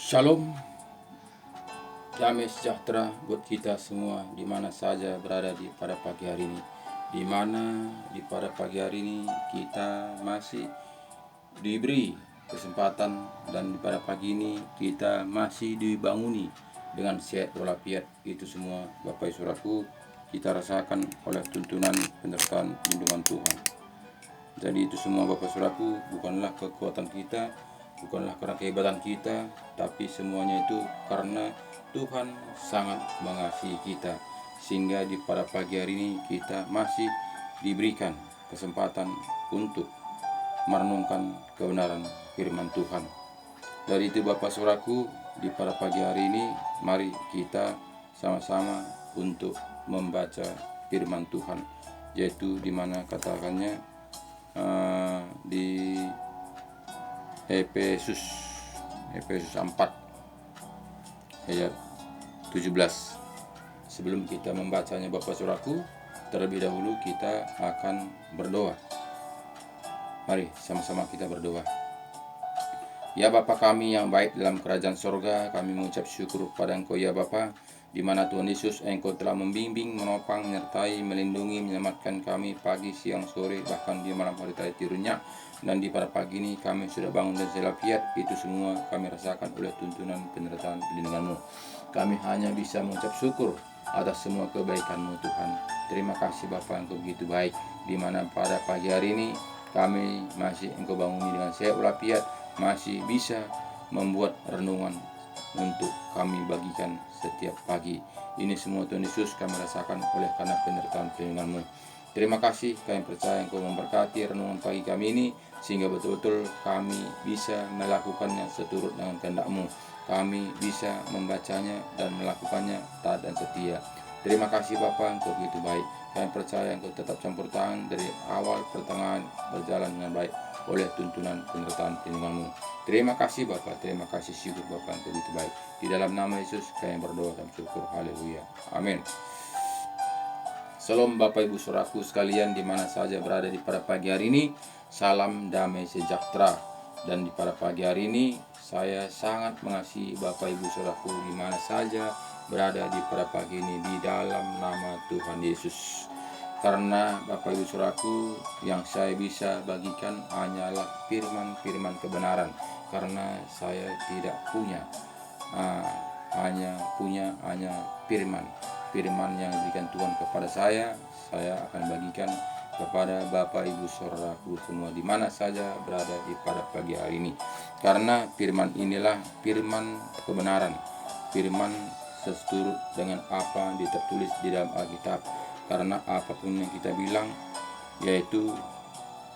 Shalom, damai sejahtera buat kita semua di mana saja berada pada pagi hari ini. Di mana pada pagi hari ini kita masih diberi kesempatan dan pada pagi ini kita masih dibanguni dengan sehat walafiat. Itu semua Bapak Ibu Saudaraku kita rasakan oleh tuntunan penyertaan lindungan Tuhan. Jadi itu semua Bapak Saudaraku bukanlah kekuatan kita, bukanlah karena kehebatan kita, tapi semuanya itu karena Tuhan sangat mengasihi kita. Sehingga pada pagi hari ini kita masih diberikan kesempatan untuk merenungkan kebenaran firman Tuhan. Dari itu Bapak Saudaraku, pada pagi hari ini mari kita sama-sama untuk membaca firman Tuhan, yaitu di mana katakannya di Efesus 4 ayat 17. Sebelum kita membacanya Bapak Saudaraku, terlebih dahulu kita akan berdoa. Mari sama-sama kita berdoa. Ya Bapa kami yang baik dalam kerajaan sorga, kami mengucap syukur kepada Engkau ya Bapa, di mana Tuhan Yesus Engkau telah membimbing, menopang, menyertai, melindungi, menyelamatkan kami pagi, siang, sore, bahkan di malam hari tadi tirunyak. Dan di pada pagi ini kami sudah bangun dan walafiat. Itu semua kami rasakan oleh tuntunan penyertaan perlindungan-Mu. Kami hanya bisa mengucap syukur atas semua kebaikan-Mu Tuhan. Terima kasih Bapa, Engkau begitu baik, di mana pada pagi hari ini kami masih Engkau banguni dengan sehat walafiat, masih bisa membuat renungan untuk kami bagikan setiap pagi. Ini semua Tuhan Yesus kami rasakan oleh karena penyertaan perlindungan-Mu. Terima kasih, kami percaya Engkau memberkati renungan pagi kami ini, sehingga betul-betul kami bisa melakukannya seturut dengan kehendak-Mu. Kami bisa membacanya dan melakukannya taat dan setia. Terima kasih Bapa, Engkau begitu baik. Kami percaya Engkau tetap campur tangan dari awal pertengahan berjalan dengan baik oleh tuntunan penyertaan perlindungan-Mu. Terima kasih Bapa, terima kasih syukur Bapa, Engkau begitu baik. Di dalam nama Yesus kami berdoa dan syukur. Haleluya. Amin. Salam Bapak Ibu Saudaraku sekalian di mana saja berada pada pagi hari ini. Salam damai sejahtera. Dan pada pagi hari ini saya sangat mengasihi Bapak Ibu Saudaraku di mana saja berada pada pagi ini di dalam nama Tuhan Yesus. Karena Bapak Ibu Saudaraku, yang saya bisa bagikan hanyalah firman-firman kebenaran. Karena saya tidak punya hanya firman yang diberikan Tuhan kepada saya akan bagikan kepada Bapak Ibu Saudaraku semua di mana saja berada pada pagi hari ini. Karena firman inilah firman kebenaran, firman seturut dengan apa yang tertulis di dalam Alkitab. Karena apapun yang kita bilang, yaitu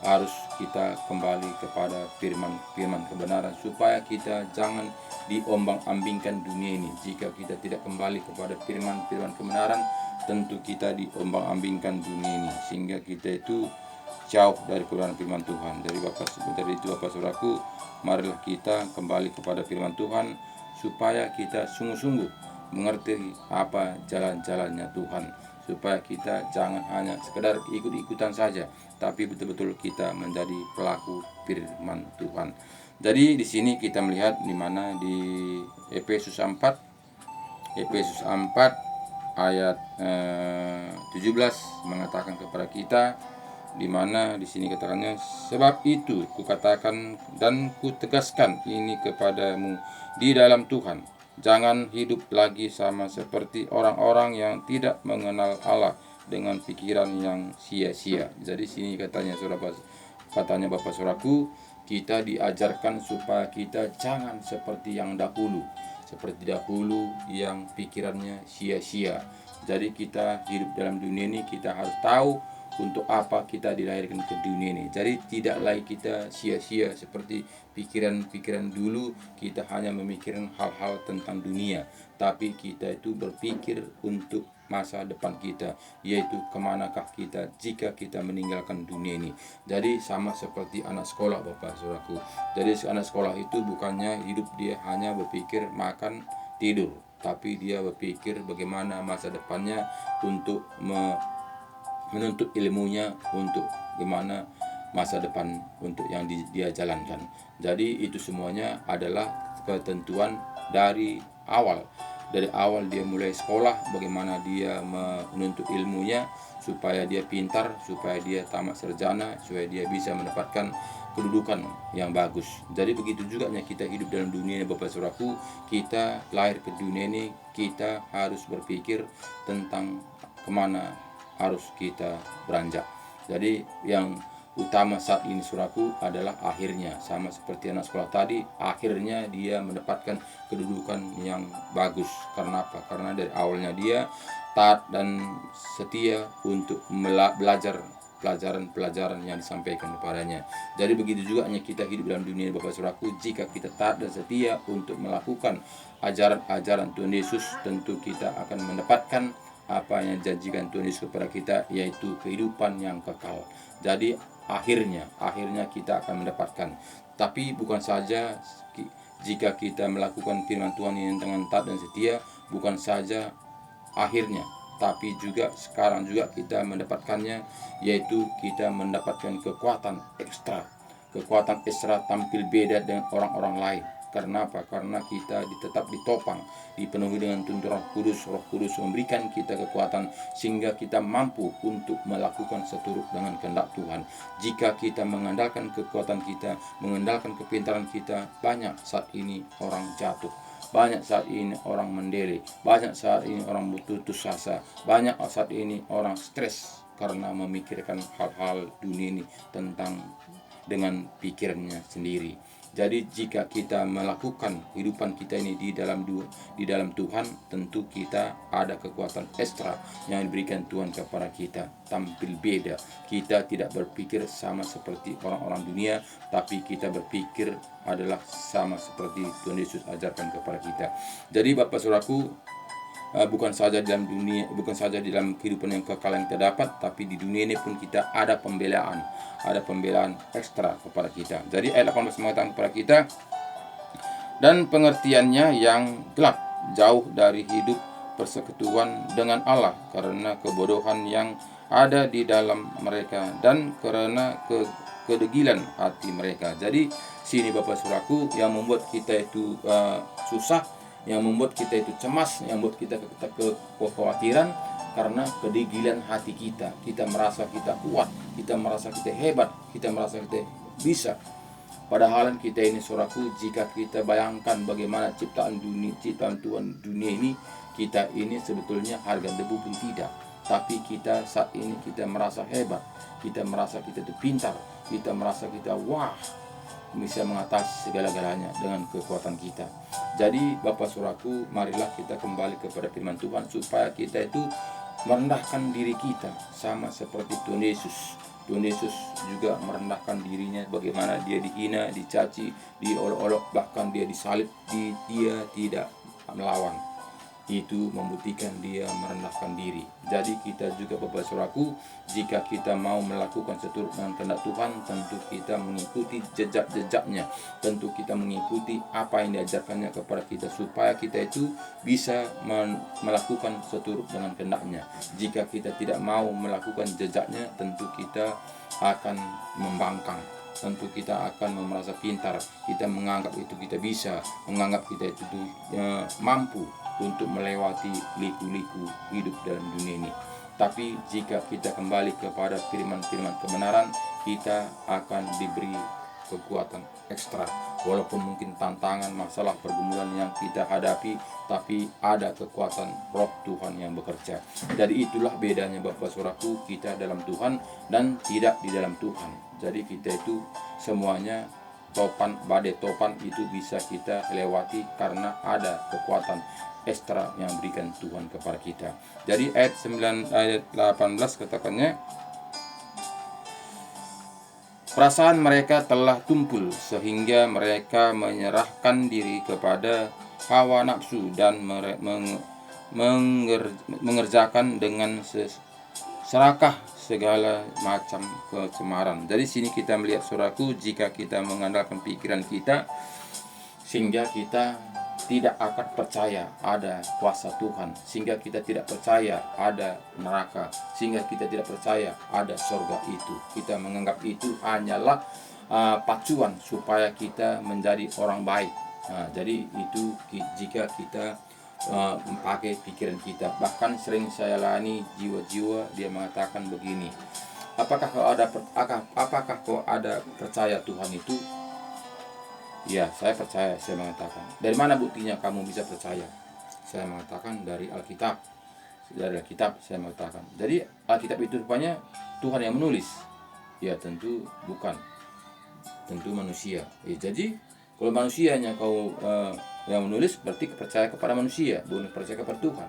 harus kita kembali kepada firman kebenaran, supaya kita jangan diombang-ambingkan dunia ini. Jika kita tidak kembali kepada firman kebenaran, tentu kita diombang-ambingkan dunia ini, sehingga kita itu jauh dari kebenaran firman Tuhan. Dari itu Bapak Saudaraku, marilah kita kembali kepada firman Tuhan, supaya kita sungguh-sungguh mengerti apa jalan-jalannya Tuhan, supaya kita jangan hanya sekedar ikut-ikutan saja, tapi betul-betul kita menjadi pelaku firman Tuhan. Jadi di sini kita melihat di mana di Efesus 4 ayat 17 mengatakan kepada kita, di mana di sini katakannya, sebab itu kukatakan dan kutegaskan ini kepadamu di dalam Tuhan, jangan hidup lagi sama seperti orang-orang yang tidak mengenal Allah dengan pikiran yang sia-sia. Jadi sini katanya Bapak Saudaraku, kita diajarkan supaya kita jangan seperti yang dahulu, yang pikirannya sia-sia. Jadi kita hidup dalam dunia ini, kita harus tahu untuk apa kita dilahirkan ke dunia ini. Jadi tidak lagi kita sia-sia seperti pikiran-pikiran dulu, kita hanya memikirkan hal-hal tentang dunia, tapi kita itu berpikir untuk masa depan kita, yaitu kemanakah kita jika kita meninggalkan dunia ini. Jadi sama seperti anak sekolah Bapak Saudaraku. Jadi anak sekolah itu bukannya hidup dia hanya berpikir makan tidur, tapi dia berpikir bagaimana masa depannya untuk menuntut ilmunya, untuk gimana masa depan untuk yang dia jalankan. Jadi itu semuanya adalah ketentuan dari awal. Dari awal dia mulai sekolah, bagaimana dia menuntut ilmunya supaya dia pintar, supaya dia tamat sarjana, supaya dia bisa mendapatkan kedudukan yang bagus. Jadi begitu juga kita hidup dalam dunia ini, Bapak Saudaraku. Kita lahir ke dunia ini, kita harus berpikir tentang kemana harus kita beranjak. Jadi yang utama saat ini, saudaraku, adalah akhirnya. Sama seperti anak sekolah tadi, akhirnya dia mendapatkan kedudukan yang bagus. Karena apa? Karena dari awalnya dia taat dan setia untuk belajar pelajaran yang disampaikan kepadanya. Jadi begitu juga kita hidup dalam dunia, Bapak Saudaraku. Jika kita taat dan setia untuk melakukan ajaran Tuhan Yesus, tentu kita akan mendapatkan apa yang dijanjikan Tuhan Yesus kepada kita, yaitu kehidupan yang kekal. Jadi akhirnya kita akan mendapatkan. Tapi bukan saja jika kita melakukan firman Tuhan yang dengan taat dan setia, bukan saja akhirnya, tapi juga sekarang juga kita mendapatkannya, yaitu kita mendapatkan kekuatan ekstra. Kekuatan ekstra tampil beda dengan orang-orang lain. Karena apa? Karena kita tetap ditopang, dipenuhi dengan tuntunan Roh Kudus. Roh Kudus memberikan kita kekuatan sehingga kita mampu untuk melakukan seturut dengan kehendak Tuhan. Jika kita mengandalkan kekuatan kita, mengandalkan kepintaran kita, banyak saat ini orang jatuh. Banyak saat ini orang mendele, banyak saat ini orang putus asa, banyak saat ini orang stres karena memikirkan hal-hal dunia ini tentang dengan pikirannya sendiri. Jadi jika kita melakukan kehidupan kita ini di dalam Tuhan, tentu kita ada kekuatan ekstra yang diberikan Tuhan kepada kita, tampil beda. Kita tidak berpikir sama seperti orang-orang dunia, tapi kita berpikir adalah sama seperti Tuhan Yesus ajarkan kepada kita. Jadi Bapak Saudaraku, bukan saja di dalam kehidupan yang kekal yang kita dapat, tapi di dunia ini pun kita ada pembelaan ekstra kepada kita. Jadi ayat 18 mengatakan kepada kita, dan pengertiannya yang gelap, jauh dari hidup persekutuan dengan Allah, karena kebodohan yang ada di dalam mereka dan karena kedegilan hati mereka. Jadi sini Bapak Saudaraku, yang membuat kita itu susah, yang membuat kita itu cemas, yang membuat kita kekhawatiran, karena kedegilan hati kita. Kita merasa kita kuat, kita merasa kita hebat, kita merasa kita bisa. Padahal kita ini, saudaraku, jika kita bayangkan bagaimana ciptaan Tuhan dunia ini, kita ini sebetulnya harga debu pun tidak. Tapi kita saat ini kita merasa hebat, kita merasa kita itu pintar, kita merasa kita bisa mengatasi segala-galanya dengan kekuatan kita. Jadi Bapak Saudaraku, marilah kita kembali kepada firman Tuhan supaya kita itu merendahkan diri kita sama seperti Tuhan Yesus. Tuhan Yesus juga merendahkan dirinya, bagaimana dia dihina, dicaci, diolok-olok, bahkan dia disalib, dia tidak melawan. Itu membuktikan dia merendahkan diri. Jadi kita juga Bapak Saudaraku, jika kita mau melakukan seturut dengan kehendak Tuhan, tentu kita mengikuti jejak-jejaknya, tentu kita mengikuti apa yang diajarkannya kepada kita, supaya kita itu bisa melakukan seturut dengan kehendaknya. Jika kita tidak mau melakukan jejaknya, tentu kita akan membangkang, tentu kita akan merasa pintar, kita menganggap itu kita bisa, menganggap kita itu mampu untuk melewati liku-liku hidup dalam dunia ini. Tapi jika kita kembali kepada firman-firman kebenaran, kita akan diberi kekuatan ekstra. Walaupun mungkin tantangan, masalah, pergumulan yang kita hadapi, tapi ada kekuatan Roh Tuhan yang bekerja. Jadi itulah bedanya Bapak Saudaraku, kita dalam Tuhan dan tidak di dalam Tuhan. Jadi kita itu semuanya badai topan itu bisa kita lewati karena ada kekuatan ekstra yang berikan Tuhan kepada kita. Jadi ayat 18 katakannya, perasaan mereka telah tumpul sehingga mereka menyerahkan diri kepada hawa nafsu dan mengerjakan dengan serakah segala macam kecemaran. Dari sini kita melihat, saudaraku, jika kita mengandalkan pikiran kita, sehingga kita tidak akan percaya ada kuasa Tuhan, sehingga kita tidak percaya ada neraka, sehingga kita tidak percaya ada surga itu. Kita menganggap itu hanyalah pacuan supaya kita menjadi orang baik, Nah, jadi itu jika kita memakai pikiran kita. Bahkan sering saya layani jiwa-jiwa, dia mengatakan begini, apakah kau ada percaya Tuhan itu? Ya, saya percaya. Saya mengatakan, dari mana buktinya kamu bisa percaya? Saya mengatakan dari Alkitab. Dari Alkitab saya mengatakan. Jadi Alkitab itu rupanya Tuhan yang menulis. Ya, tentu bukan. Tentu manusia. Jadi kalau manusianya kau yang menulis, berarti percaya kepada manusia, bukan percaya kepada Tuhan.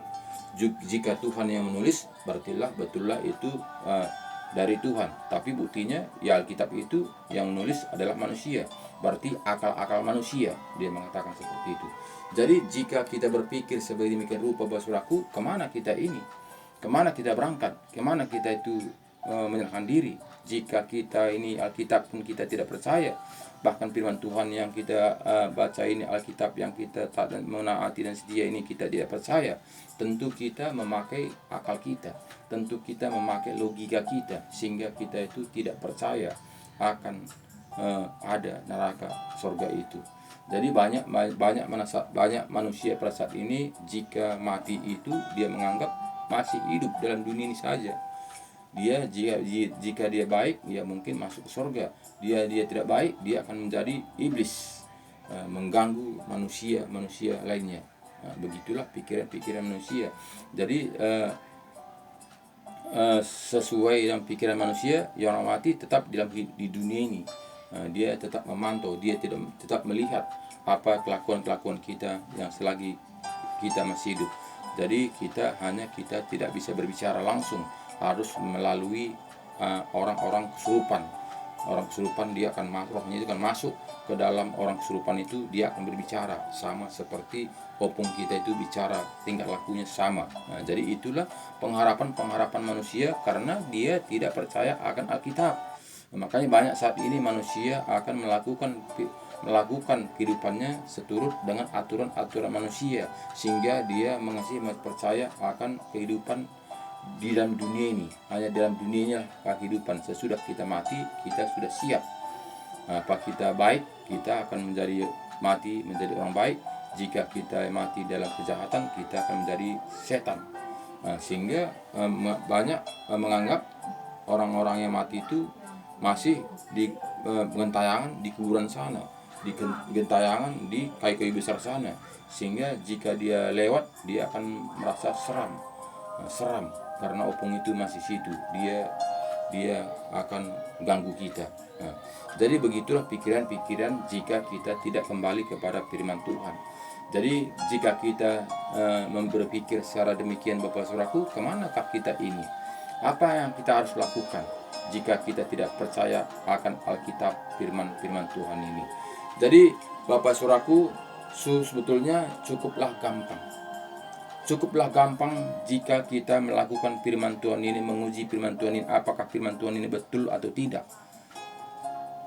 Jika Tuhan yang menulis, betullah itu dari Tuhan. Tapi buktinya ya Alkitab itu yang menulis adalah manusia. Berarti akal-akal manusia, dia mengatakan seperti itu. Jadi jika kita berpikir sebagai demikian rupa, saudaraku, kemana kita ini? Kemana kita berangkat? Kemana kita itu menyerahkan diri? Jika kita ini Alkitab pun kita tidak percaya, bahkan firman Tuhan yang kita baca ini, Alkitab yang kita tak menaati dan setia ini kita tidak percaya, tentu kita memakai akal kita, tentu kita memakai logika kita, sehingga kita itu tidak percaya akan ada neraka surga itu. Jadi banyak manusia pada saat ini, jika mati itu dia menganggap masih hidup dalam dunia ini saja. Dia jika dia baik, dia mungkin masuk ke surga. Dia tidak baik, dia akan menjadi iblis, mengganggu manusia lainnya. Begitulah pikiran manusia. Jadi sesuai dengan pikiran manusia, yang orang mati tetap di dunia ini. Dia tetap memantau, dia tetap melihat apa kelakuan kita yang selagi kita masih hidup. Jadi kita tidak bisa berbicara langsung, harus melalui orang-orang kesurupan. Orang kesurupan dia akan rohnya itu akan masuk ke dalam orang kesurupan itu, dia akan berbicara sama seperti opung kita itu bicara, tingkah lakunya sama. Nah, jadi itulah pengharapan manusia karena dia tidak percaya akan Alkitab. Nah, makanya banyak saat ini manusia akan melakukan kehidupannya seturut dengan aturan-aturan manusia, sehingga dia masih percaya akan kehidupan di dalam dunia ini. Hanya dalam dunianya kehidupan. Sesudah kita mati, kita sudah siap. Apa kita baik, kita akan mati menjadi orang baik. Jika kita mati dalam kejahatan, kita akan menjadi setan. Sehingga banyak menganggap orang-orang yang mati itu masih di gentayangan di kuburan sana, di gentayangan di kayu-kayu besar sana, sehingga jika dia lewat dia akan merasa seram karena opung itu masih situ, dia akan ganggu kita. Jadi begitulah pikiran-pikiran jika kita tidak kembali kepada firman Tuhan. Jadi jika kita berpikir secara demikian, Bapak Saudaraku, kemanakah kita ini? Apa yang kita harus lakukan jika kita tidak percaya akan Alkitab, firman Tuhan ini? Jadi Bapak Saudaraku, sebetulnya cukuplah gampang jika kita melakukan firman Tuhan ini, menguji firman Tuhan ini, apakah firman Tuhan ini betul atau tidak.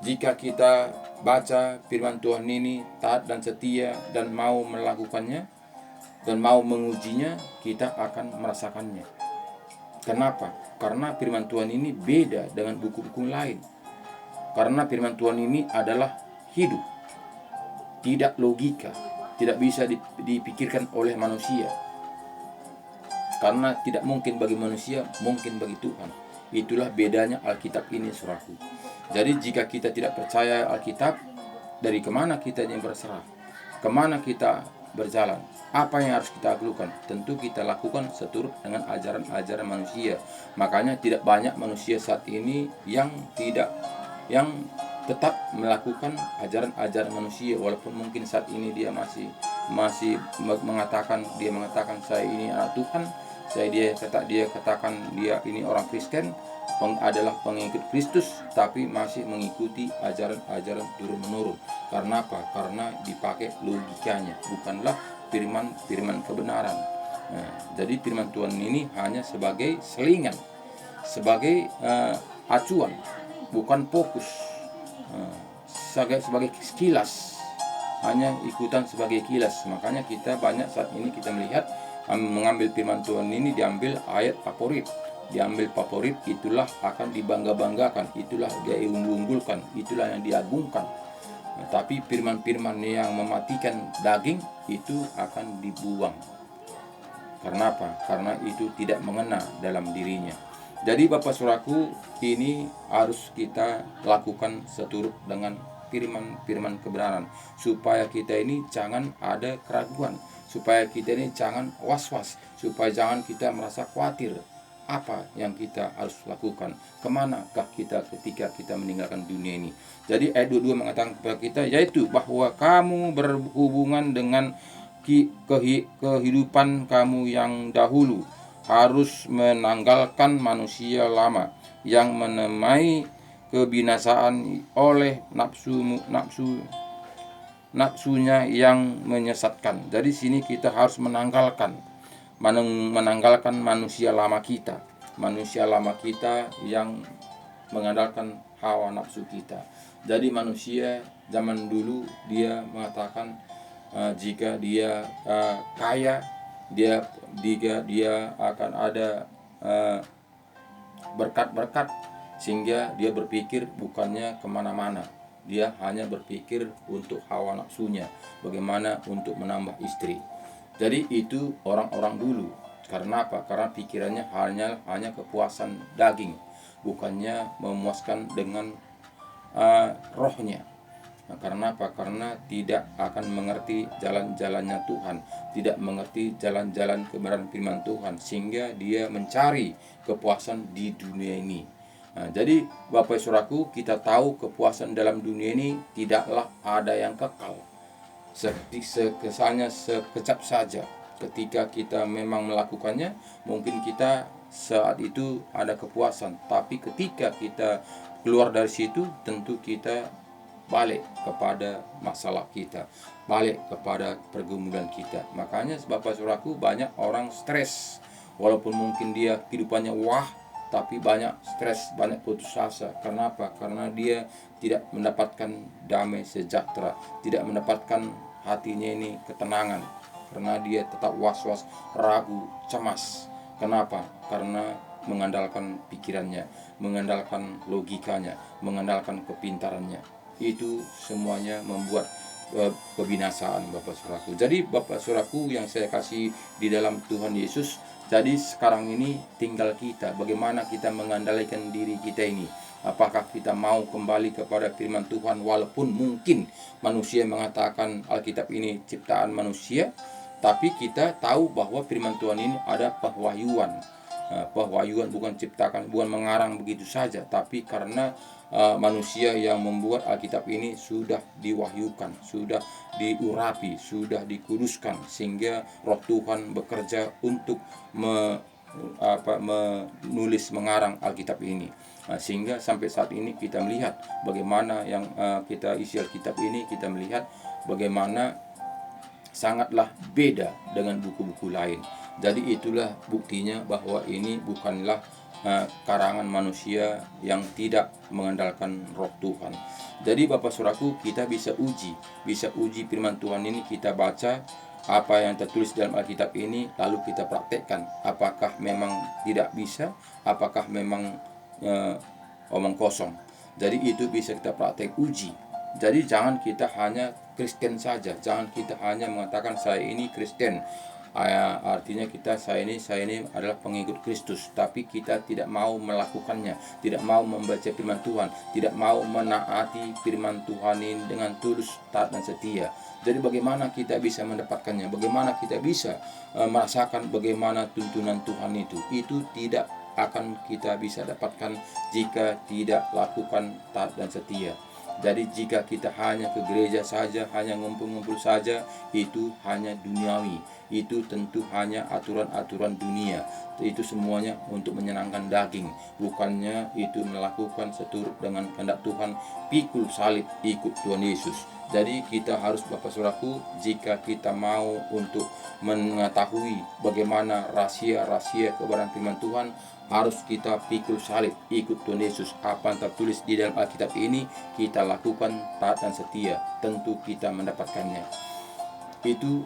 Jika kita baca firman Tuhan ini taat dan setia dan mau melakukannya dan mau mengujinya, kita akan merasakannya. Kenapa? Karena firman Tuhan ini beda dengan buku-buku lain. Karena firman Tuhan ini adalah hidup, tidak logika, tidak bisa dipikirkan oleh manusia. Karena tidak mungkin bagi manusia, mungkin bagi Tuhan. Itulah bedanya Alkitab ini, saudaraku. Jadi jika kita tidak percaya Alkitab, dari kemana kita yang berserah? Kemana kita berjalan? Apa yang harus kita lakukan? Tentu kita lakukan seturut dengan ajaran-ajaran manusia. Makanya tidak banyak manusia saat ini yang tetap melakukan ajaran-ajaran manusia, walaupun mungkin saat ini dia masih mengatakan saya ini anak Tuhan, dia katakan dia ini orang Kristen, adalah pengikut Kristus, tapi masih mengikuti ajaran-ajaran turun-menurun. Karena apa? Karena dipakai logikanya, bukanlah firman kebenaran. Jadi firman Tuhan ini hanya sebagai selingan, sebagai acuan, bukan fokus, sebagai sekilas, hanya ikutan sebagai kilas. Makanya kita banyak saat ini kita melihat mengambil firman Tuhan ini diambil ayat favorit, itulah akan dibangga-banggakan, itulah dia unggul-unggulkan, itulah yang diagungkan. Tapi firman-firman yang mematikan daging itu akan dibuang. Karena apa? Karena itu tidak mengena dalam dirinya. Jadi Bapak Saudaraku, ini harus kita lakukan seturut dengan firman-firman kebenaran, supaya kita ini jangan ada keraguan, supaya kita ini jangan was-was, supaya jangan kita merasa khawatir apa yang kita harus lakukan, kemanakah kita ketika kita meninggalkan dunia ini. Jadi ayat 22 mengatakan kepada kita, yaitu bahwa kamu berhubungan dengan kehidupan kamu yang dahulu, harus menanggalkan manusia lama yang menemai kebinasaan oleh nafsunya yang menyesatkan. Jadi sini kita harus menanggalkan manusia lama kita, yang mengandalkan hawa nafsu kita. Jadi manusia zaman dulu dia mengatakan jika dia kaya, dia akan ada berkat-berkat, sehingga dia berpikir bukannya kemana-mana, dia hanya berpikir untuk hawa nafsunya, bagaimana untuk menambah istri. Jadi itu orang-orang dulu. Karena apa? Karena pikirannya hanya kepuasan daging, bukannya memuaskan dengan rohnya. Karena apa? Karena tidak akan mengerti jalan-jalannya Tuhan, tidak mengerti jalan-jalan kebenaran firman Tuhan, sehingga dia mencari kepuasan di dunia ini. Jadi Bapak Saudaraku, kita tahu kepuasan dalam dunia ini tidaklah ada yang kekal. Kesannya sekejap saja. Ketika kita memang melakukannya, mungkin kita saat itu ada kepuasan, tapi ketika kita keluar dari situ, tentu kita balik kepada masalah kita, balik kepada pergumulan kita. Makanya Bapak Saudaraku, banyak orang stres, walaupun mungkin dia kehidupannya wah, tapi banyak stres, banyak putus asa. Karena apa? Karena dia tidak mendapatkan damai sejahtera, tidak mendapatkan hatinya ini ketenangan, karena dia tetap was-was, ragu, cemas. Kenapa? Karena mengandalkan pikirannya, mengandalkan logikanya, mengandalkan kepintarannya. Itu semuanya membuat kebinasaan Bapak Saudaraku. Jadi Bapak Saudaraku yang saya kasih di dalam Tuhan Yesus, jadi sekarang ini tinggal kita, bagaimana kita mengandalkan diri kita ini. Apakah kita mau kembali kepada firman Tuhan, walaupun mungkin manusia mengatakan Alkitab ini ciptaan manusia, tapi kita tahu bahwa firman Tuhan ini ada pewahyuan. Pewahyuan bukan ciptakan, bukan mengarang begitu saja, tapi karena manusia yang membuat Alkitab ini sudah diwahyukan, sudah diurapi, sudah dikuduskan, sehingga Roh Tuhan bekerja untuk menulis, mengarang Alkitab ini. Sehingga sampai saat ini kita melihat bagaimana yang kita isi Alkitab ini, kita melihat bagaimana sangatlah beda dengan buku-buku lain. Jadi itulah buktinya bahwa ini bukanlah karangan manusia yang tidak mengandalkan Roh Tuhan. Jadi Bapak Saudaraku, kita bisa uji firman Tuhan ini, kita baca apa yang tertulis dalam Alkitab ini, lalu kita praktekkan. Apakah memang tidak bisa? Apakah memang omong kosong? Jadi itu bisa kita praktek uji. Jadi jangan kita hanya Kristen saja, jangan kita hanya mengatakan saya ini Kristen. Artinya saya ini adalah pengikut Kristus, tapi kita tidak mau melakukannya, tidak mau membaca firman Tuhan, tidak mau menaati firman Tuhan ini dengan tulus, taat dan setia. Jadi bagaimana kita bisa mendapatkannya? Bagaimana kita bisa merasakan bagaimana tuntunan Tuhan itu? Itu tidak akan kita bisa dapatkan jika tidak lakukan taat dan setia. Jadi jika kita hanya ke gereja saja, hanya ngumpul-ngumpul saja, itu hanya duniawi. Itu tentu hanya aturan-aturan dunia. Itu semuanya untuk menyenangkan daging. Bukannya itu melakukan seturut dengan kehendak Tuhan, pikul salib, ikut Tuhan Yesus. Jadi kita harus Bapak Saudaraku, jika kita mau untuk mengetahui bagaimana rahasia-rahasia kebenaran firman Tuhan, harus kita pikul salib, ikut Tuhan Yesus. Apa yang tertulis di dalam Alkitab ini kita lakukan, taat dan setia, tentu kita mendapatkannya. Itu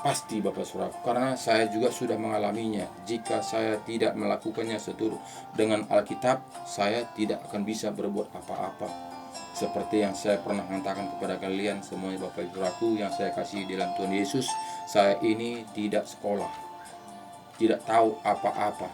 pasti Bapak Saudara, karena saya juga sudah mengalaminya. Jika saya tidak melakukannya seturut dengan Alkitab, saya tidak akan bisa berbuat apa-apa. Seperti yang saya pernah mengatakan kepada kalian semuanya Bapak Ibu Saudaraku yang saya kasih dalam Tuhan Yesus, saya ini tidak sekolah, tidak tahu apa-apa.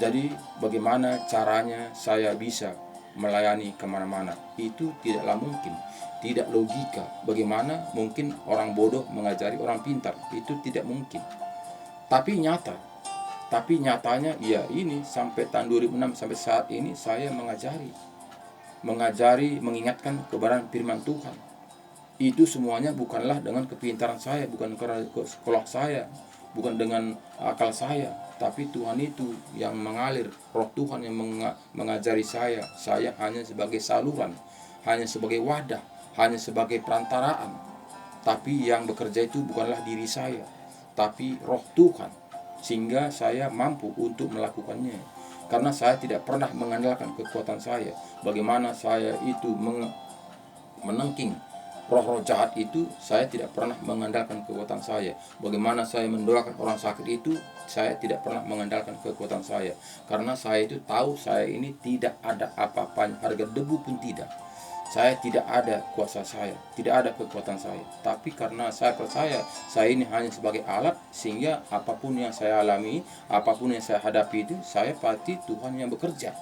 Jadi bagaimana caranya saya bisa melayani kemana-mana? Itu tidaklah mungkin, tidak logika. Bagaimana mungkin orang bodoh mengajari orang pintar? Itu tidak mungkin. Tapi nyatanya ya ini sampai tahun 2006 sampai saat ini saya mengajari, mengingatkan kebenaran firman Tuhan. Itu semuanya bukanlah dengan kepintaran saya, bukan karena sekolah saya, bukan dengan akal saya, tapi Tuhan itu yang mengalir, Roh Tuhan yang mengajari saya. Saya hanya sebagai saluran, hanya sebagai wadah, hanya sebagai perantaraan. Tapi yang bekerja itu bukanlah diri saya, tapi Roh Tuhan, sehingga saya mampu untuk melakukannya. Karena saya tidak pernah mengandalkan kekuatan saya. Bagaimana saya itu menengking roh-roh jahat itu, saya tidak pernah mengandalkan kekuatan saya. Bagaimana saya mendoakan orang sakit itu, saya tidak pernah mengandalkan kekuatan saya. Karena saya itu tahu saya ini tidak ada apa-apa, harga debu pun tidak. Saya tidak ada kuasa saya, tidak ada kekuatan saya. Tapi karena saya percaya saya ini hanya sebagai alat, sehingga apapun yang saya alami, apapun yang saya hadapi itu, saya pasti Tuhan yang bekerja.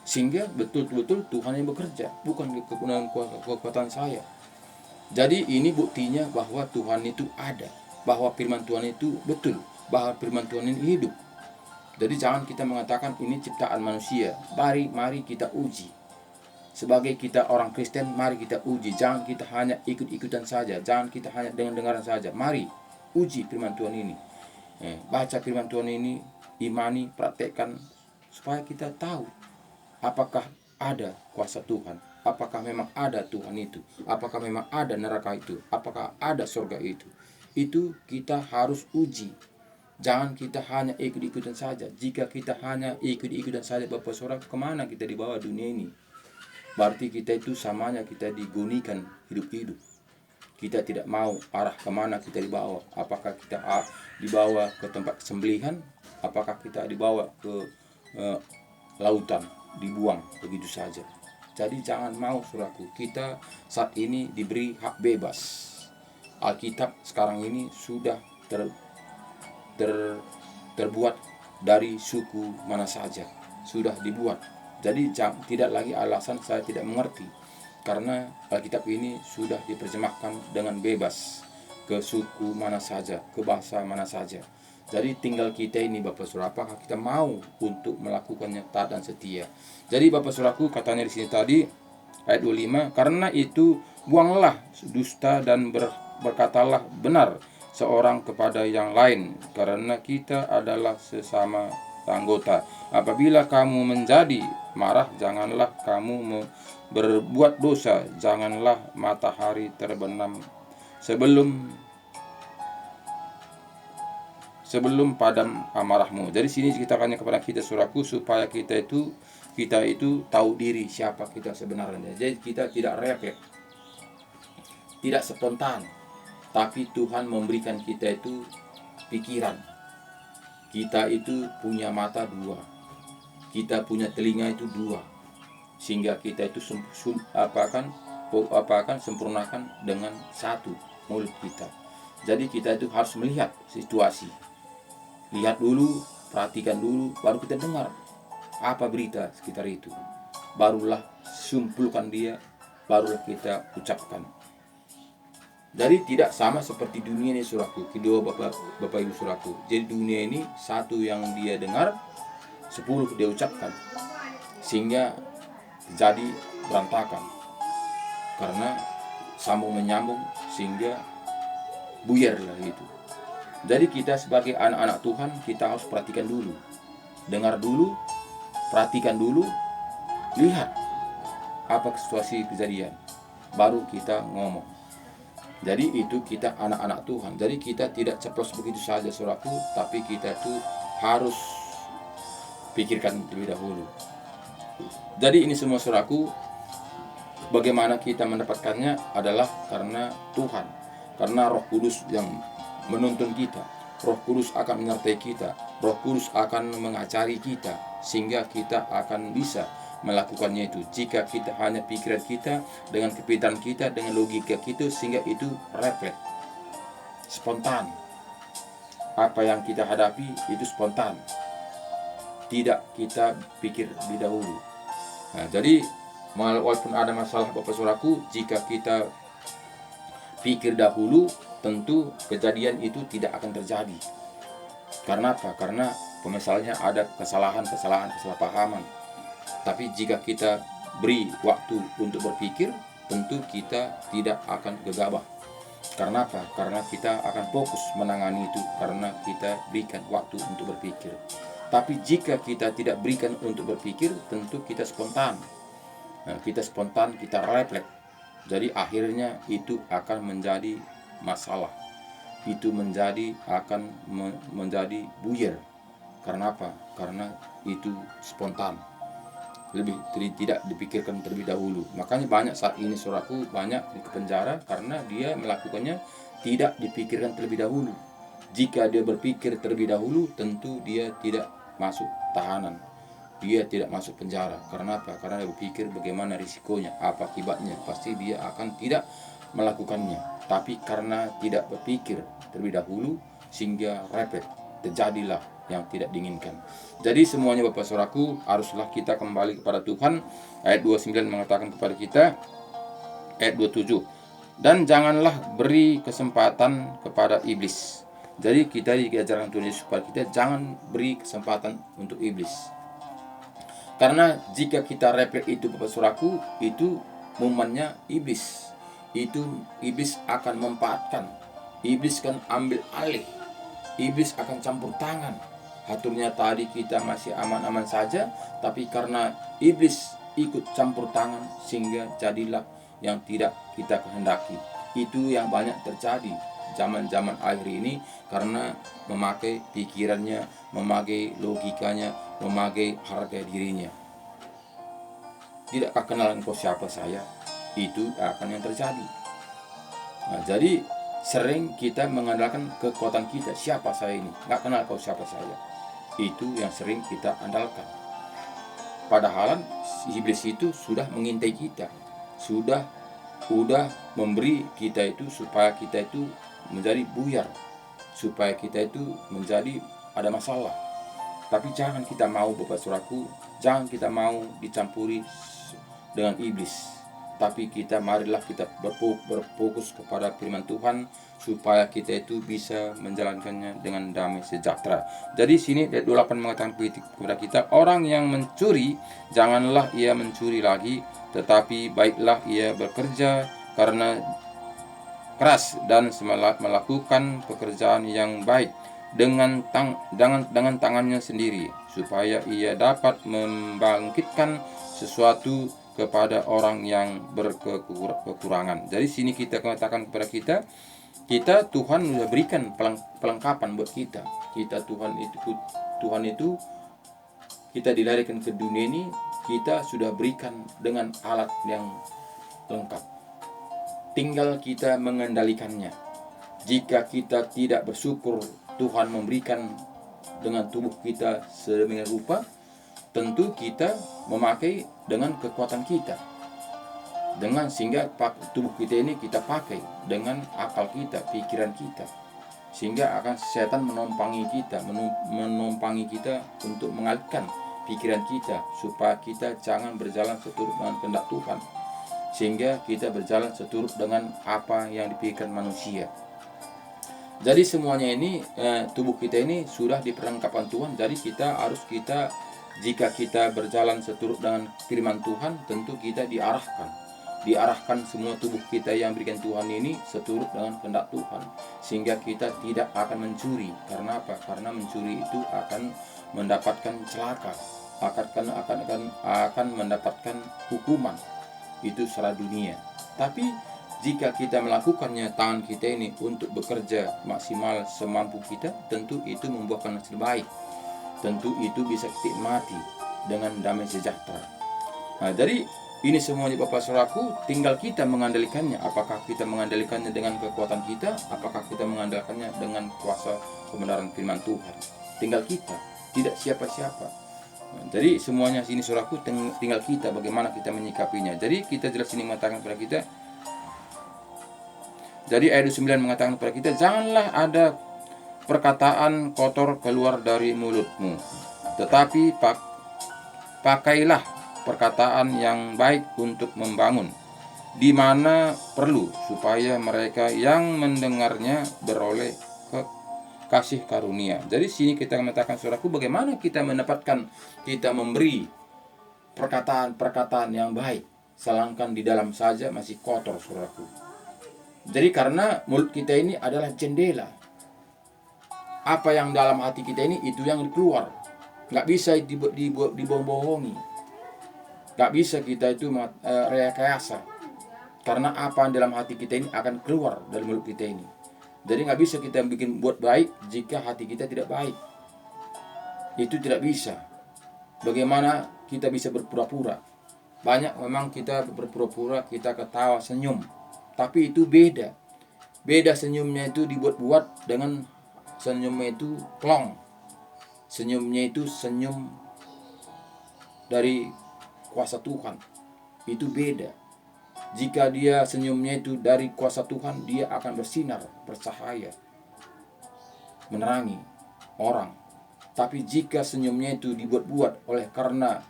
Sehingga betul-betul Tuhan yang bekerja, bukan kekuatan saya. Jadi ini buktinya bahwa Tuhan itu ada, bahwa firman Tuhan itu betul, bahwa firman Tuhan ini hidup. Jadi jangan kita mengatakan ini ciptaan manusia. Mari kita uji. Sebagai kita orang Kristen, mari kita uji. Jangan kita hanya ikut-ikutan saja, jangan kita hanya dengar-dengaran saja. Mari uji firman Tuhan ini. Baca firman Tuhan ini, imani, praktekkan, supaya kita tahu apakah ada kuasa Tuhan, apakah memang ada Tuhan itu, apakah memang ada neraka itu, apakah ada surga itu. Itu kita harus uji. Jangan kita hanya ikut-ikutan saja. Jika kita hanya ikut-ikutan saja Bapak Saudara, kemana kita dibawa dunia ini? Berarti kita itu samanya kita digunikan hidup-hidup. Kita tidak mau arah kemana kita dibawa. Apakah kita dibawa ke tempat sembelihan, apakah kita dibawa ke lautan, dibuang begitu saja. Jadi jangan mau saudaraku, kita saat ini diberi hak bebas. Alkitab sekarang ini sudah terbuat dari suku mana saja, sudah dibuat. Jadi tidak lagi alasan saya tidak mengerti, karena Alkitab ini sudah diterjemahkan dengan bebas ke suku mana saja, ke bahasa mana saja. Jadi tinggal kita ini Bapak Saudara, apakah kita mau untuk melakukannya taat dan setia. Jadi Bapak Saudaraku, katanya di sini tadi ayat 25, karena itu buanglah dusta dan berkatalah benar seorang kepada yang lain, karena kita adalah sesama anggota. Apabila kamu menjadi marah, janganlah kamu berbuat dosa, janganlah matahari terbenam sebelum padam amarahmu. Jadi sini kita tanya kepada kita saudaraku, supaya kita itu tahu diri siapa kita sebenarnya. Jadi kita tidak refleks, tidak spontan, tapi Tuhan memberikan kita itu pikiran. Kita itu punya mata 2, kita punya telinga itu 2, sehingga kita itu sempurnakan dengan 1 mulut kita. Jadi kita itu harus melihat situasi, lihat dulu, perhatikan dulu, baru kita dengar apa berita sekitar itu, barulah simpulkan dia, barulah kita ucapkan. Jadi tidak sama seperti dunia ini saudaraku, kedua Bapak Ibu saudaraku. Jadi dunia ini 1 yang dia dengar, 10 dia ucapkan, sehingga jadi berantakan karena sambung menyambung, sehingga buyarlah itu. Jadi kita sebagai anak-anak Tuhan, kita harus perhatikan dulu, dengar dulu, perhatikan dulu, lihat apa situasi kejadian, baru kita ngomong. Jadi itu kita anak-anak Tuhan. Jadi kita tidak ceplos begitu saja saudaraku, tapi kita itu harus pikirkan terlebih dahulu. Jadi ini semua saudaraku, bagaimana kita mendapatkannya adalah karena Tuhan, karena Roh Kudus yang menuntun kita. Roh Kudus akan menyertai kita, Roh Kudus akan mengajari kita, sehingga kita akan bisa melakukannya itu. Jika kita hanya pikiran kita, dengan kepintaran kita, dengan logika kita, sehingga itu refleks, spontan. Apa yang kita hadapi itu spontan, tidak kita pikir lebih dahulu. Nah, jadi walaupun ada masalah Bapak Saudaraku, jika kita pikir dahulu, tentu kejadian itu tidak akan terjadi. Karena apa? Karena misalnya ada kesalahpahaman. Tapi jika kita beri waktu untuk berpikir, tentu kita tidak akan gegabah. Karena apa? Karena kita akan fokus menangani itu, karena kita berikan waktu untuk berpikir. Tapi jika kita tidak berikan untuk berpikir, tentu kita spontan. Nah, kita spontan, kita refleks. Jadi akhirnya itu akan menjadi masalah. Itu akan menjadi buyar. Karena apa? Karena itu spontan. Tidak dipikirkan terlebih dahulu. Makanya banyak saat ini saudaraku banyak di penjara karena dia melakukannya tidak dipikirkan terlebih dahulu. Jika dia berpikir terlebih dahulu, tentu dia tidak masuk tahanan, dia tidak masuk penjara. Karena apa? Karena dia berpikir bagaimana risikonya, apa akibatnya, pasti dia akan tidak melakukannya. Tapi karena tidak berpikir terlebih dahulu, sehingga refleks, terjadilah yang tidak diinginkan. Jadi semuanya Bapak Saudaraku, haruslah kita kembali kepada Tuhan. Ayat 29 mengatakan kepada kita, ayat 27, dan janganlah beri kesempatan kepada iblis. Jadi kita diajarkan Tuhan Yesus supaya kita jangan beri kesempatan untuk iblis. Karena jika kita refleks itu Bapak Saudaraku, itu momennya iblis. Itu iblis akan memanfaatkan. Iblis akan ambil alih. Iblis akan campur tangan. Aturnya tadi kita masih aman-aman saja, tapi karena iblis ikut campur tangan, sehingga jadilah yang tidak kita kehendaki. Itu yang banyak terjadi zaman-zaman akhir ini, karena memakai pikirannya, memakai logikanya, memakai harga dirinya. Tidakkah kenal engkau siapa saya? Itu akan yang terjadi. Nah, jadi sering kita mengandalkan kekuatan kita. Siapa saya ini? Nggak kenal kau siapa saya. Itu yang sering kita andalkan. Padahal iblis itu sudah mengintai kita, sudah memberi kita itu supaya kita itu menjadi buyar, supaya kita itu menjadi ada masalah. Tapi jangan kita mau Bapak Saudaraku, jangan kita mau dicampuri dengan iblis. Tapi marilah kita berfokus kepada firman Tuhan, supaya kita itu bisa menjalankannya dengan damai sejahtera. Jadi sini ayat 28 mengatakan kepada kita, orang yang mencuri, janganlah ia mencuri lagi, tetapi baiklah ia bekerja karena keras dan melakukan pekerjaan yang baik dengan tangannya sendiri, supaya ia dapat membangkitkan sesuatu kepada orang yang berkekurangan. Jadi sini kita katakan kepada kita Tuhan sudah berikan pelengkapan buat kita. Tuhan itu kita dilahirkan ke dunia ini, kita sudah berikan dengan alat yang lengkap. Tinggal kita mengendalikannya. Jika kita tidak bersyukur Tuhan memberikan dengan tubuh kita sedemikian rupa, tentu kita memakai dengan kekuatan kita, dengan sehingga tubuh kita ini kita pakai dengan akal kita, pikiran kita, sehingga akan setan menumpangi kita untuk mengalihkan pikiran kita, supaya kita jangan berjalan seturut dengan kehendak Tuhan, sehingga kita berjalan seturut dengan apa yang dipikirkan manusia. Jadi semuanya ini tubuh kita ini sudah diperlengkapan Tuhan. Jadi jika kita berjalan seturut dengan firman Tuhan, tentu kita diarahkan semua tubuh kita yang berikan Tuhan ini seturut dengan kehendak Tuhan, sehingga kita tidak akan mencuri. Karena apa? Karena mencuri itu akan mendapatkan celaka, akan mendapatkan hukuman itu secara dunia. Tapi jika kita melakukannya, tangan kita ini untuk bekerja maksimal semampu kita, tentu itu membuahkan hasil baik. Tentu itu bisa kita nikmati dengan damai sejahtera. Nah, jadi ini semuanya Bapak Saudaraku, tinggal kita mengandalkannya. Apakah kita mengandalkannya dengan kekuatan kita? Apakah kita mengandalkannya dengan kuasa kebenaran firman Tuhan? Tinggal kita, tidak siapa-siapa. Jadi semuanya sini saudaraku, tinggal kita bagaimana kita menyikapinya. Jadi kita jelas ini mengatakan kepada kita. Jadi ayat 9 mengatakan kepada kita, janganlah ada perkataan kotor keluar dari mulutmu, tetapi pakailah perkataan yang baik untuk membangun, di mana perlu, supaya mereka yang mendengarnya beroleh kasih karunia. Jadi sini kita mengatakan saudaraku, bagaimana kita mendapatkan, kita memberi perkataan-perkataan yang baik, sedangkan di dalam saja masih kotor saudaraku. Jadi karena mulut kita ini adalah jendela. Apa yang dalam hati kita ini, itu yang keluar. Nggak bisa dibohong-bohongi. Nggak bisa kita itu rekayasa. Karena apa yang dalam hati kita ini akan keluar dari mulut kita ini. Jadi nggak bisa kita buat baik jika hati kita tidak baik. Itu tidak bisa. Bagaimana kita bisa berpura-pura? Banyak memang kita berpura-pura, kita ketawa, senyum. Tapi itu beda. Beda senyumnya itu dibuat-buat dengan senyumnya itu plong. Senyumnya itu senyum dari kuasa Tuhan. Itu beda. Jika dia senyumnya itu dari kuasa Tuhan, dia akan bersinar, bercahaya, menerangi orang. Tapi jika senyumnya itu dibuat-buat oleh karena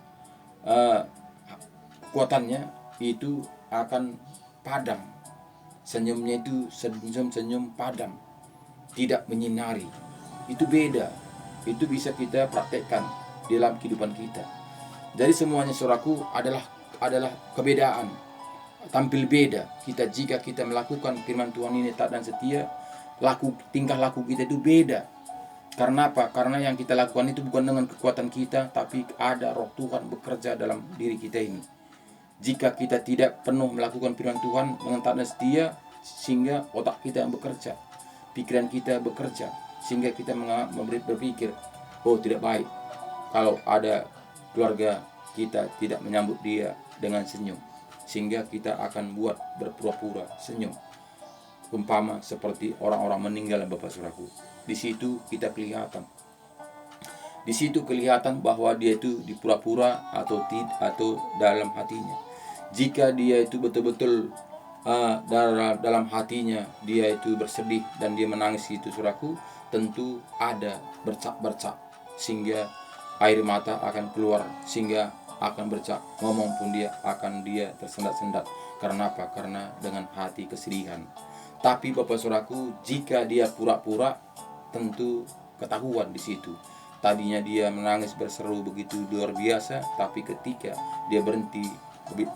kekuatannya, itu akan padam. Senyumnya itu senyum padam, tidak menyinari. Itu beda. Itu bisa kita praktekkan dalam kehidupan kita. Jadi semuanya saudaraku adalah kebedaan, tampil beda kita jika kita melakukan firman Tuhan ini taat dan setia. Tingkah laku kita itu beda. Karena apa? Karena yang kita lakukan itu bukan dengan kekuatan kita, tapi ada Roh Tuhan bekerja dalam diri kita ini. Jika kita tidak penuh melakukan firman Tuhan dengan taat dan setia, sehingga otak kita yang bekerja, pikiran kita bekerja, sehingga kita berpikir, oh tidak baik kalau ada keluarga kita tidak menyambut dia dengan senyum, sehingga kita akan buat berpura-pura senyum. Umpama seperti orang-orang meninggal, Bapak Saudaraku. Di situ kita kelihatan. Di situ kelihatan bahwa dia itu dipura-pura atau dalam hatinya. Jika dia itu betul-betul dalam hatinya dia itu bersedih dan dia menangis itu saudaraku, tentu ada bercak-bercak sehingga air mata akan keluar, sehingga akan bercak, ngomong pun dia tersendat-sendat. Karena apa? Karena dengan hati kesedihan. Tapi Bapak saudaraku, jika dia pura-pura, tentu ketahuan di situ. Tadinya dia menangis berseru begitu luar biasa, tapi ketika dia berhenti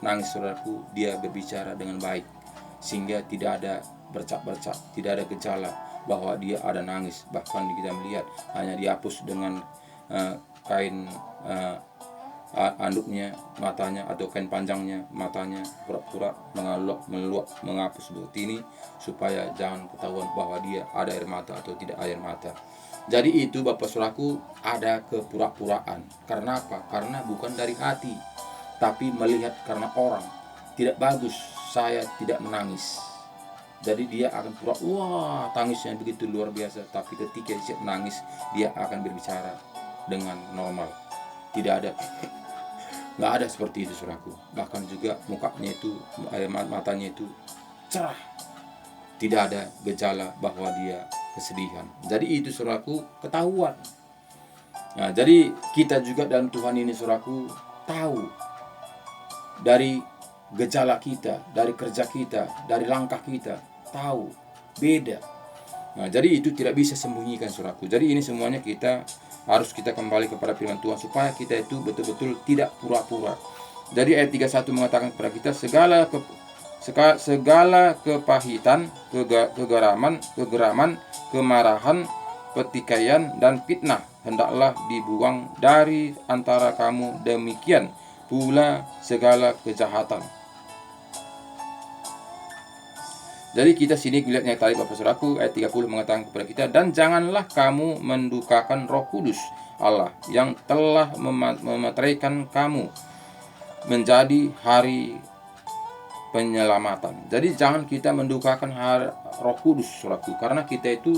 nangis saudaraku, dia berbicara dengan baik, sehingga tidak ada bercak-bercak, tidak ada gejala bahwa dia ada nangis. Bahkan kita melihat hanya dihapus dengan kain anduknya matanya, atau kain panjangnya matanya, pura-pura meluap menghapus seperti ini, supaya jangan ketahuan bahwa dia ada air mata atau tidak air mata. Jadi itu Bapak Saudaraku, ada kepura-puraan. Karena apa? Karena bukan dari hati, tapi melihat karena orang. Tidak bagus saya tidak menangis. Jadi dia akan pura, wah tangisnya begitu luar biasa. Tapi ketika dia menangis, dia akan berbicara dengan normal. Tidak ada, nggak ada seperti itu saudaraku. Bahkan juga mukanya itu, air matanya itu cerah. Tidak ada gejala bahwa dia kesedihan. Jadi itu saudaraku ketahuan. Nah, jadi kita juga dalam Tuhan ini saudaraku tahu dari gejala kita, dari kerja kita, dari langkah kita, tahu beda. Nah, jadi itu tidak bisa sembunyikan saudaraku. Jadi ini semuanya harus kita kembali kepada firman Tuhan, supaya kita itu betul-betul tidak pura-pura. Jadi ayat 31 mengatakan kepada kita, segala kepahitan, kegeraman, kemarahan, pertikaian dan fitnah hendaklah dibuang dari antara kamu, demikian pula segala kejahatan. Jadi kita sini lihatnya tadi Bapak Saudaraku, ayat 30 mengatakan kepada kita, dan janganlah kamu mendukakan Roh Kudus Allah yang telah memeteraikan kamu menjadi hari penyelamatan. Jadi jangan kita mendukakan Roh Kudus Saudaraku, karena kita itu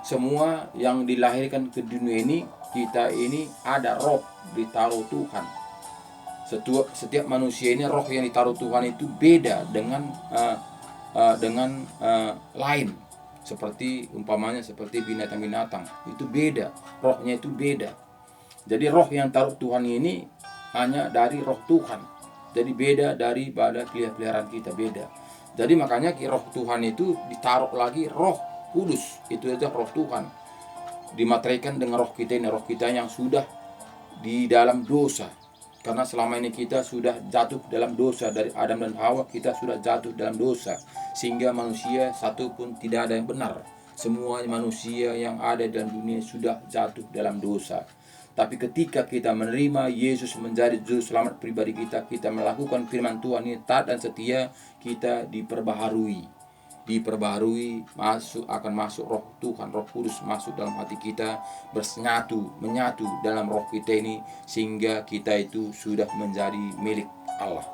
semua yang dilahirkan ke dunia ini kita ini ada roh ditaruh Tuhan. Setiap manusia ini roh yang ditaruh Tuhan itu beda dengan lain. Seperti umpamanya seperti binatang-binatang, itu beda, rohnya itu beda. Jadi roh yang taruh Tuhan ini hanya dari roh Tuhan. Jadi beda daripada peliharaan kita, beda. Jadi makanya roh Tuhan itu ditaruh lagi roh kudus, itu aja roh Tuhan. Dimateraikan dengan roh kita ini, roh kita yang sudah di dalam dosa. Karena selama ini kita sudah jatuh dalam dosa. Dari Adam dan Hawa kita sudah jatuh dalam dosa. Sehingga manusia satu pun tidak ada yang benar. Semua manusia yang ada dalam dunia sudah jatuh dalam dosa. Tapi ketika kita menerima Yesus menjadi juru selamat pribadi kita, kita melakukan firman Tuhan ini taat dan setia, kita diperbaharui, akan masuk roh Tuhan, roh kudus masuk dalam hati kita, menyatu dalam roh kita ini, sehingga kita itu sudah menjadi milik Allah.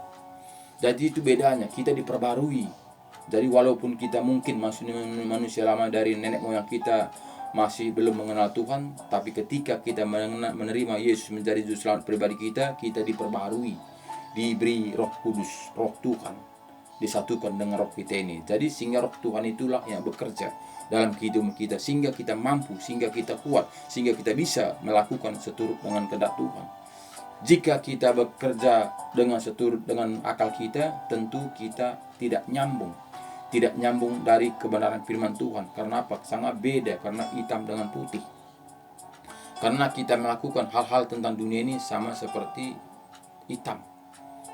Jadi itu bedanya, kita diperbarui. Jadi walaupun kita mungkin masih manusia lama dari nenek moyang kita masih belum mengenal Tuhan, tapi ketika kita menerima Yesus menjadi juru selamat pribadi kita, kita diperbarui, diberi roh kudus, roh Tuhan, disatukan dengan roh kita ini. Jadi sehingga roh Tuhan itulah yang bekerja dalam kehidupan kita, sehingga kita mampu, sehingga kita kuat, sehingga kita bisa melakukan seturut dengan kehendak Tuhan. Jika kita bekerja dengan seturut dengan akal kita, tentu kita tidak nyambung dari kebenaran firman Tuhan. Karena apa? Sangat beda, karena hitam dengan putih. Karena kita melakukan hal-hal tentang dunia ini sama seperti hitam.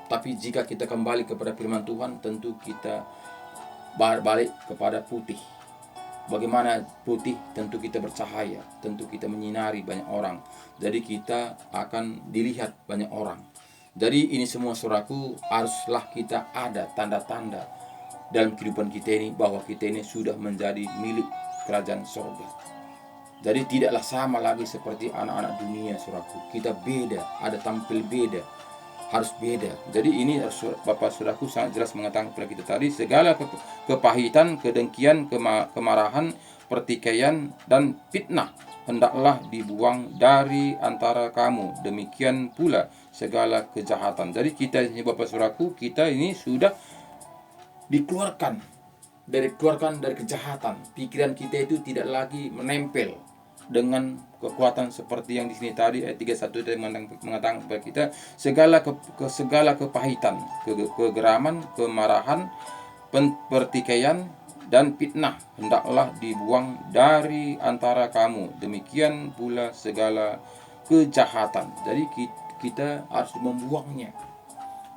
Tapi jika kita kembali kepada firman Tuhan, tentu kita balik kepada putih. Bagaimana putih? Tentu kita bercahaya, tentu kita menyinari banyak orang. Jadi kita akan dilihat banyak orang. Jadi ini semua saudaraku, haruslah kita ada tanda-tanda dalam kehidupan kita ini bahwa kita ini sudah menjadi milik kerajaan surga. Jadi tidaklah sama lagi seperti anak-anak dunia, saudaraku. Kita beda, ada tampil beda, harus beda. Jadi ini Bapak Saudaraku sangat jelas mengatakan kepada kita tadi, segala kepahitan, kedengkian, kemarahan, pertikaian, dan fitnah hendaklah dibuang dari antara kamu. Demikian pula segala kejahatan. Jadi kita ini Bapak Saudaraku, kita ini sudah dikeluarkan dari kejahatan. Pikiran kita itu tidak lagi menempel dengan kekuatan seperti yang di sini tadi ayat 31 tadi mengatakan kepada kita, segala kepahitan, kegeraman, kemarahan, pertikaian, dan fitnah hendaklah dibuang dari antara kamu. Demikian pula segala kejahatan. Jadi kita harus membuangnya,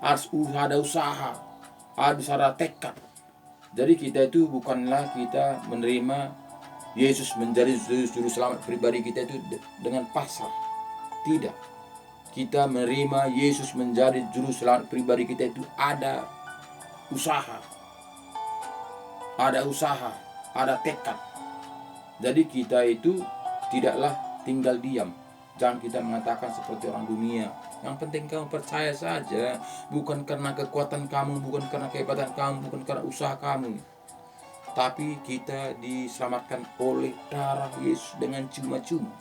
harus ada usaha, harus ada tekad. Jadi kita itu bukanlah kita menerima Yesus menjadi juru selamat pribadi kita itu dengan pasrah. Tidak. Kita menerima Yesus menjadi juru selamat pribadi kita itu ada usaha. Ada tekad. Jadi kita itu tidaklah tinggal diam. Jangan kita mengatakan seperti orang dunia, yang penting kamu percaya saja, bukan karena kekuatan kamu, bukan karena kehebatan kamu, bukan karena usaha kamu. Tapi kita diselamatkan oleh darah Yesus dengan cuma-cuma.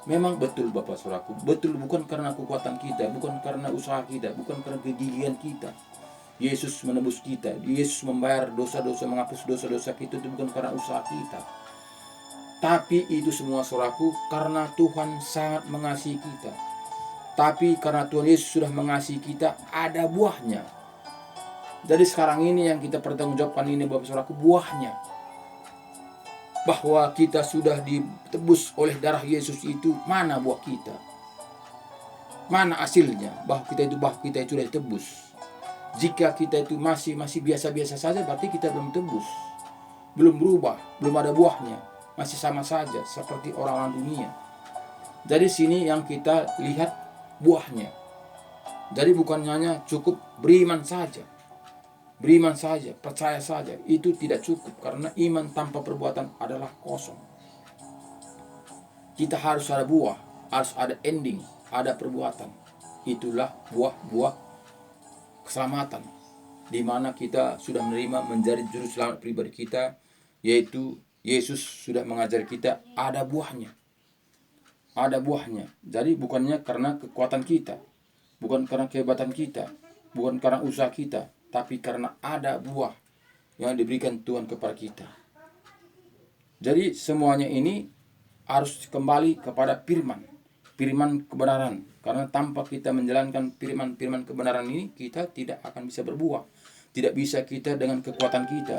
Memang betul Bapak Saudaraku, betul bukan karena kekuatan kita, bukan karena usaha kita, bukan karena kegigihan kita. Yesus menebus kita, Yesus membayar dosa-dosa, menghapus dosa-dosa kita itu bukan karena usaha kita. Tapi itu semua saudaraku karena Tuhan sangat mengasihi kita. Tapi karena Tuhan Yesus sudah mengasihi kita, ada buahnya. Jadi sekarang ini yang kita pertanggungjawabkan ini Bapak Saudaraku, buahnya. Bahwa kita sudah ditebus oleh darah Yesus itu, mana buah kita? Mana hasilnya? Bahwa kita itu sudah ditebus. Jika kita itu masih biasa-biasa saja, berarti kita belum tebus. Belum berubah, belum ada buahnya. Masih sama saja seperti orang-orang dunia. Jadi sini yang kita lihat buahnya. Jadi bukan hanya cukup beriman saja, percaya saja, itu tidak cukup, karena iman tanpa perbuatan adalah kosong. Kita harus ada buah, harus ada ending, ada perbuatan. Itulah buah-buah keselamatan, di mana kita sudah menerima menjadi juru selamat pribadi kita, yaitu Yesus sudah mengajar kita ada buahnya. ada buahnya. Jadi bukannya karena kekuatan kita, bukan karena kehebatan kita, bukan karena usaha kita, tapi karena ada buah yang diberikan Tuhan kepada kita. Jadi semuanya ini harus kembali kepada firman kebenaran. Karena tanpa kita menjalankan firman kebenaran ini, kita tidak akan bisa berbuah. Tidak bisa kita dengan kekuatan kita.